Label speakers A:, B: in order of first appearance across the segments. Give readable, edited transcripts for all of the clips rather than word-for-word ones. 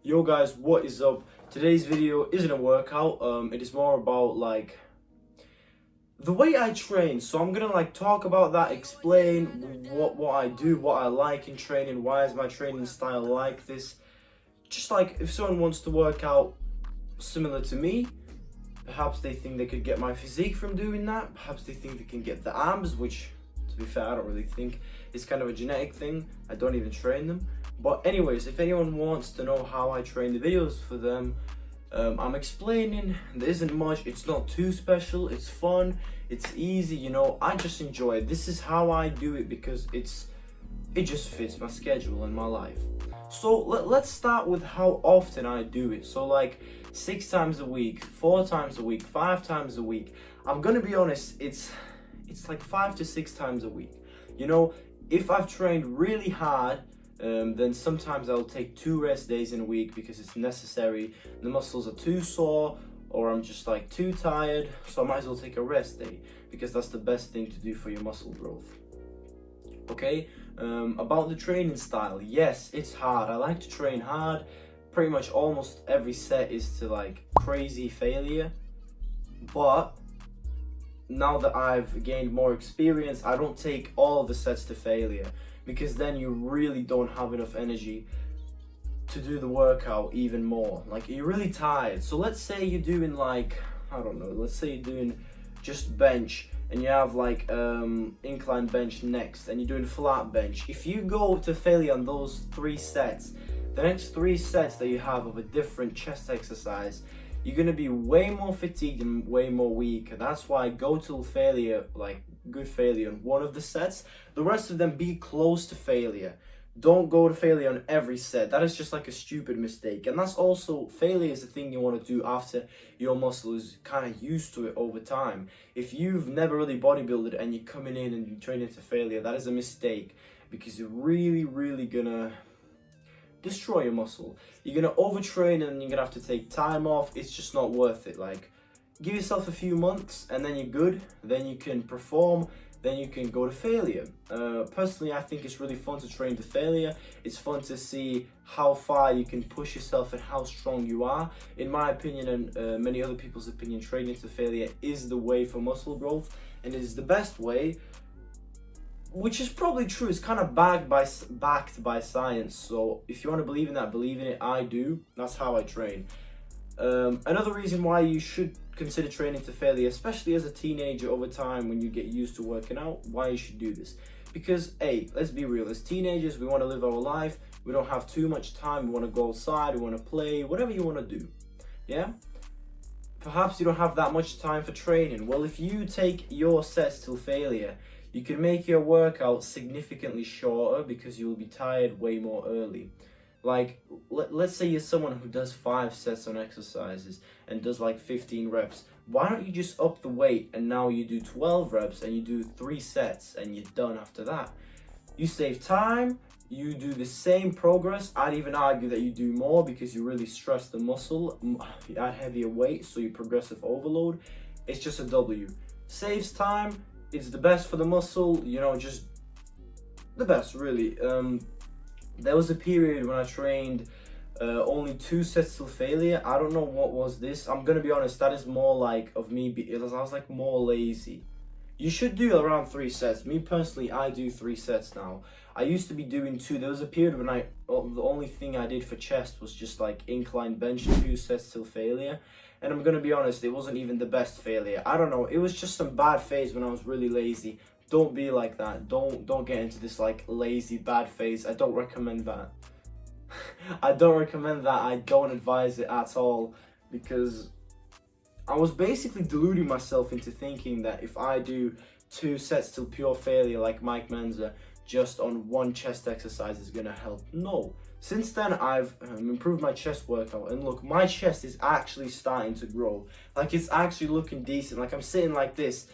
A: Yo guys, what is up? Today's video isn't a workout, it is more about like the way I train. So I'm gonna like talk about that, explain what I do, what I like in training, why is my training style like this. Just like if someone wants to work out similar to me, perhaps they think they could get my physique from doing that, perhaps they think they can get the abs, which to be fair I don't really think. It's kind of a genetic thing, I don't even train them. But anyways, if anyone wants to know how I train the videos for them, I'm explaining. There isn't much, it's not too special, it's fun, it's easy, you know, I just enjoy it. This is how I do it because it just fits my schedule and my life. So let's start with how often I do it. So like 6 times a week, 4 times a week, 5 times a week. I'm gonna be honest, it's like 5 to 6 times a week. You know, if I've trained really hard, then sometimes I'll take 2 rest days in a week because it's necessary. The muscles are too sore or I'm just like too tired, so I might as well take a rest day because that's the best thing to do for your muscle growth. Okay, about the training style, yes, it's hard. I like to train hard. Pretty much almost every set is to like crazy failure, but now that I've gained more experience, I don't take all the sets to failure because then you really don't have enough energy to do the workout even more. Like you're really tired. So let's say you're doing like, I don't know, let's say you're doing just bench and you have like incline bench next and you're doing flat bench. If you go to failure on those 3 sets, the next 3 sets that you have of a different chest exercise, you're gonna be way more fatigued and way more weak. And that's why go till failure, like good failure on one of the sets. The rest of them be close to failure. Don't go to failure on every set. That is just like a stupid mistake. And that's also, failure is the thing you want to do after your muscle is kind of used to it over time. If you've never really bodybuilded and you're coming in and you're training to failure, that is a mistake because you're really gonna destroy your muscle. You're gonna overtrain and you're gonna have to take time off. It's just not worth it. Like, give yourself a few months and then you're good, then you can perform, then you can go to failure. Personally, I think it's really fun to train to failure. It's fun to see how far you can push yourself and how strong you are. In my opinion and many other people's opinion, training to failure is the way for muscle growth and it is the best way, which is probably true. It's kind of backed by science. So if you want to believe in that, believe in it. I do. That's how I train. Another reason why you should consider training to failure, especially as a teenager over time when you get used to working out, why you should do this. Because, hey, let's be real, as teenagers, we want to live our life, we don't have too much time, we want to go outside, we want to play, whatever you want to do, yeah? Perhaps you don't have that much time for training. Well, if you take your sets till failure, you can make your workout significantly shorter because you'll be tired way more early. Like, let's say you're someone who does 5 sets on exercises and does like 15 reps. Why don't you just up the weight and now you do 12 reps and you do 3 sets and you're done after that? You save time, you do the same progress. I'd even argue that you do more because you really stress the muscle, you add heavier weight, so you progressive overload. It's just a W. Saves time, it's the best for the muscle, you know, just the best really. There was a period when I trained only 2 sets till failure. I don't know what was this. I'm gonna be honest, that is more like of me because I was like more lazy. You should do around 3 sets. Me personally, I do 3 sets now. I used to be doing 2. There was a period when the only thing I did for chest was just like incline bench, 2 sets till failure. And I'm gonna be honest, it wasn't even the best failure. I don't know, it was just some bad phase when I was really lazy. Don't be like that. Don't get into this like lazy bad phase. I don't recommend that. I don't recommend that. I don't advise it at all because I was basically deluding myself into thinking that if I do 2 sets till pure failure like Mike Menza just on 1 chest exercise is gonna help. No. Since then I've improved my chest workout and look, my chest is actually starting to grow. Like it's actually looking decent. Like I'm sitting like this.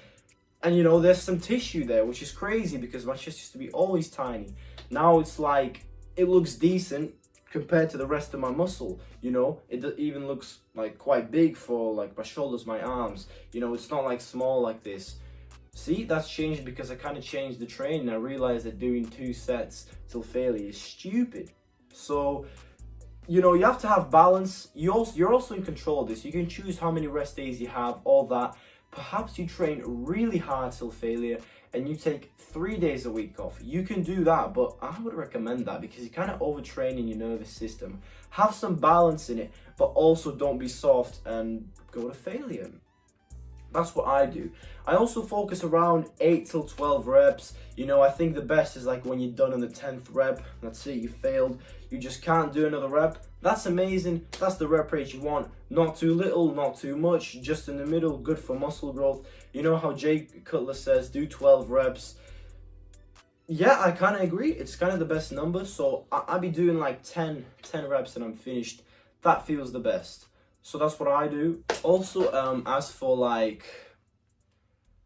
A: And you know, there's some tissue there, which is crazy because my chest used to be always tiny. Now it's like, it looks decent compared to the rest of my muscle, you know? It even looks like quite big for like my shoulders, my arms. You know, it's not like small like this. See, that's changed because I kind of changed the training. I realized that doing 2 sets till failure is stupid. So you know, you have to have balance. You're also in control of this. You can choose how many rest days you have, all that. Perhaps you train really hard till failure and you take 3 days a week off. You can do that, but I would recommend that because you're kind of overtraining your nervous system. Have some balance in it, but also don't be soft and go to failure. That's what I do. I also focus around 8 till 12 reps. You know, I think the best is like when you're done on the 10th rep. That's it, you failed. You just can't do another rep. That's amazing. That's the rep rate you want. Not too little, not too much. Just in the middle, good for muscle growth. You know how Jay Cutler says, do 12 reps. Yeah, I kind of agree. It's kind of the best number. So I'll be doing like 10 reps and I'm finished. That feels the best. So that's what I do. Also, as for like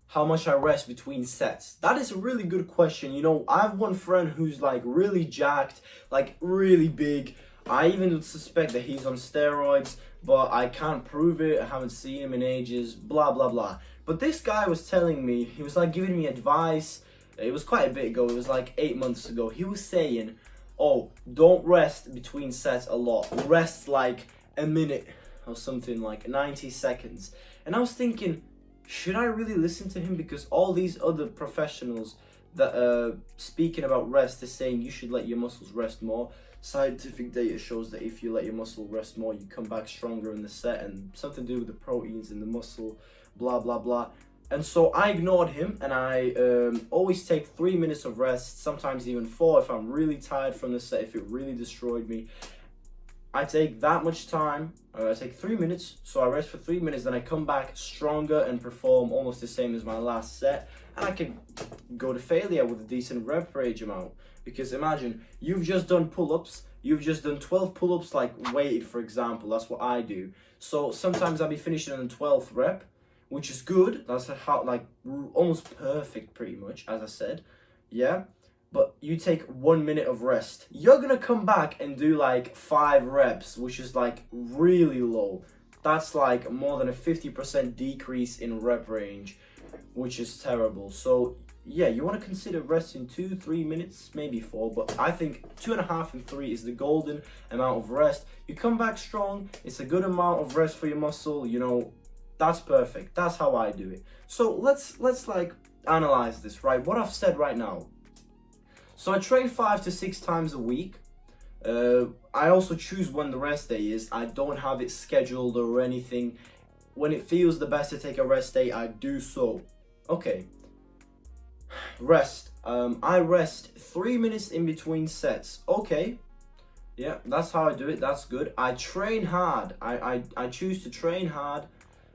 A: how much I rest between sets, that is a really good question. You know, I have one friend who's like really jacked, like really big. I even would suspect that he's on steroids, but I can't prove it. I haven't seen him in ages, blah, blah, blah. But this guy was telling me, he was like giving me advice. It was quite a bit ago. It was like 8 months ago. He was saying, oh, don't rest between sets a lot. Rest like a minute or something, like 90 seconds. And I was thinking, should I really listen to him? Because all these other professionals that are speaking about rest are saying you should let your muscles rest more. Scientific data shows that if you let your muscle rest more, you come back stronger in the set, and something to do with the proteins in the muscle, blah, blah, blah. And so I ignored him, and I always take 3 minutes of rest, sometimes even 4 if I'm really tired from the set, if it really destroyed me. I take that much time, I take 3 minutes, so I rest for 3 minutes, then I come back stronger and perform almost the same as my last set, and I can go to failure with a decent rep range amount. Because imagine, you've just done pull-ups, you've just done 12 pull-ups like weighted, for example, that's what I do. So sometimes I'll be finishing on the 12th rep, which is good, that's how, like almost perfect pretty much, as I said, yeah. But you take 1 minute of rest, you're gonna come back and do like 5 reps, which is like really low. That's like more than a 50% decrease in rep range, which is terrible. So yeah, you want to consider resting 2-3 minutes, maybe 4, but I think 2.5 and 3 is the golden amount of rest. You come back strong, it's a good amount of rest for your muscle, you know, that's perfect. That's how I do it. So let's like analyze this, right? What I've said right now. So I train 5 to 6 times a week. I also choose when the rest day is. I don't have it scheduled or anything. When it feels the best to take a rest day, I do so. Okay. Rest. I rest 3 minutes in between sets. Okay. Yeah, that's how I do it. That's good. I train hard. I choose to train hard.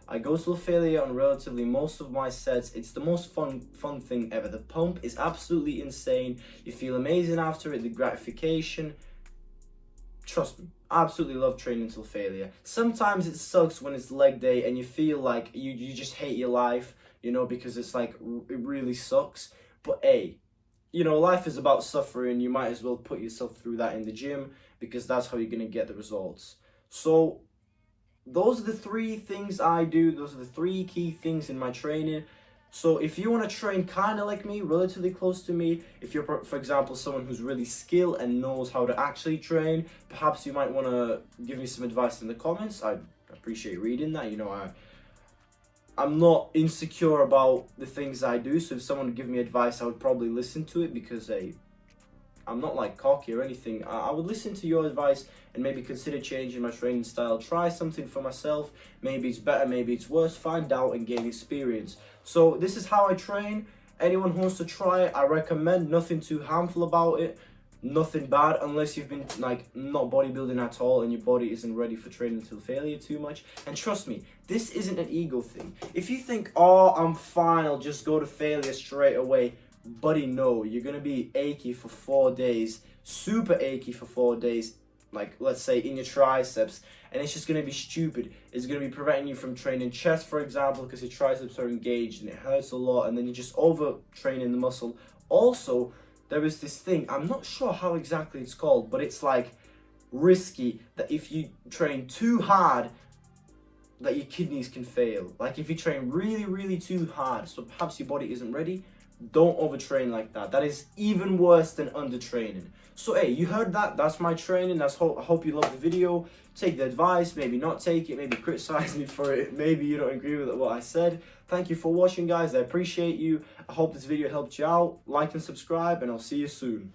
A: I go to failure on relatively most of my sets. It's the most fun thing ever. The pump is absolutely insane. You feel amazing after it, the gratification. Trust me, I absolutely love training till failure. Sometimes it sucks when it's leg day and you feel like you just hate your life, you know, because it's like, it really sucks. But hey, you know, life is about suffering. You might as well put yourself through that in the gym because that's how you're going to get the results. So those are the 3 things I do. Those are the 3 key things in my training. So if you want to train kind of like me, relatively close to me, if you're, for example, someone who's really skilled and knows how to actually train, perhaps you might want to give me some advice in the comments. I'd appreciate reading that. You know, I'm not insecure about the things I do. So if someone would give me advice, I would probably listen to it because I'm not like cocky or anything. I would listen to your advice and maybe consider changing my training style. Try something for myself. Maybe it's better, maybe it's worse. Find out and gain experience. So this is how I train. Anyone who wants to try it, I recommend. Nothing too harmful about it. Nothing bad unless you've been like not bodybuilding at all and your body isn't ready for training till failure too much. And trust me, this isn't an ego thing. If you think, oh, I'm fine, I'll just go to failure straight away. Buddy, no, you're gonna be achy for 4 days, super achy for 4 days, like let's say in your triceps, and it's just gonna be stupid. It's gonna be preventing you from training chest, for example, because your triceps are engaged and it hurts a lot, and then you're just over training the muscle. Also, there is this thing, I'm not sure how exactly it's called, but it's like risky that if you train too hard, that your kidneys can fail. Like if you train really, really too hard, so perhaps your body isn't ready, Don't overtrain like that. That is even worse than undertraining. So hey, you heard that? That's my training. I hope you love the video. Take the advice, maybe not take it, maybe criticize me for it, maybe you don't agree with what I said. Thank you for watching, guys. I appreciate you. I hope this video helped you out. Like and subscribe, and I'll see you soon.